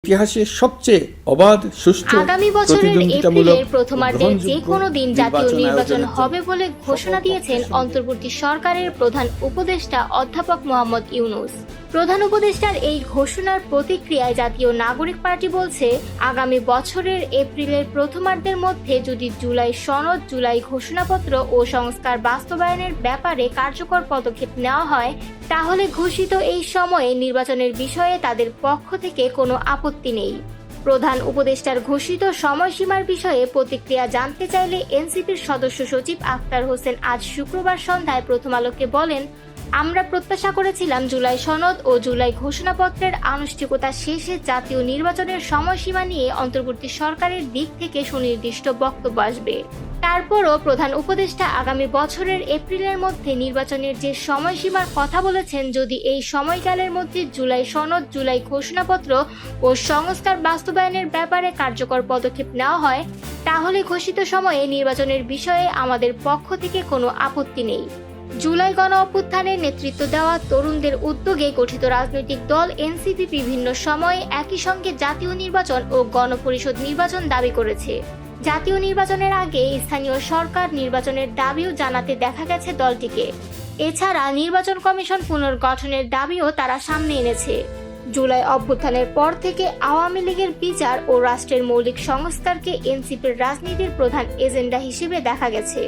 ইতিহাসের সবচেয়ে অবাধ, সুষ্ঠু, আগামী বছরের প্রতিদ্বন্দ্বিতামূলক এপ্রিলের প্রথমার্ধে যে কোনো দিন জাতীয় নির্বাচন হবে বলে ঘোষণা দিয়েছেন অন্তর্বর্তী সরকারের প্রধান উপদেষ্টা অধ্যাপক মোহাম্মদ ইউনূস। প্রধান উপদেষ্টার এই ঘোষণার প্রতিক্রিয়ায় জাতীয় নাগরিক পার্টি বলছে, আগামী বছরের এপ্রিলের প্রথমার্ধের মধ্যে যদি জুলাই সনদ, জুলাই ঘোষণাপত্র ও সংস্কার বাস্তবায়নের ব্যাপারে কার্যকর পদক্ষেপ নেওয়া হয়, তাহলে ঘোষিত এই সময়ে নির্বাচনের বিষয়ে তাদের পক্ষ থেকে কোনো আপত্তি নেই। প্রধান উপদেষ্টার ঘোষিত সময়সীমার বিষয়ে প্রতিক্রিয়া জানতে চাইলে এনসিপির সদস্য সচিব আখতার হোসেন আজ শুক্রবার সন্ধ্যায় প্রথম আলোকে বলেন, আমরা প্রত্যাশা করেছিলাম জুলাই সনদ ও জুলাই ঘোষণাপত্রের আনুষ্ঠানিকতা শেষে জাতীয় নির্বাচনের সময়সীমা নিয়ে অন্তর্বর্তী সরকারের দিক থেকে সুনির্দিষ্ট বক্তব্য আসবে। তারপরও প্রধান উপদেষ্টা আগামী বছরের এপ্রিলের মধ্যে নির্বাচনের যে সময়সীমার কথা বলেছেন, যদি এই সময়কালের মধ্যে জুলাই সনদ, জুলাই ঘোষণাপত্র ও সংস্কার বাস্তবায়নের ব্যাপারে কার্যকর পদক্ষেপ নেওয়া হয়, তাহলে ঘোষিত সময়ে নির্বাচনের বিষয়ে আমাদের পক্ষ থেকে কোনো আপত্তি নেই। জুলাই গণ অভ্যুত্থানের নেতৃত্ব দেওয়া তরুণদের উদ্যোগে গঠিত রাজনৈতিক দল এনসিপি বিভিন্ন সময়ে একই সঙ্গে জাতীয় নির্বাচন ও গণপরিষদ নির্বাচন দাবি করেছে। জাতীয় নির্বাচনের আগে স্থানীয় সরকার নির্বাচনের দাবিও জানাতে দেখা গেছে দলটিকে। এছাড়া নির্বাচন কমিশন পুনর্গঠনের দাবিও তারা সামনে এনেছে। জুলাই অভ্যুত্থানের পর থেকে আওয়ামী লীগের বিচার ও রাষ্ট্রের মৌলিক সংস্কারকে এনসিপির রাজনীতির প্রধান এজেন্ডা হিসেবে দেখা গেছে।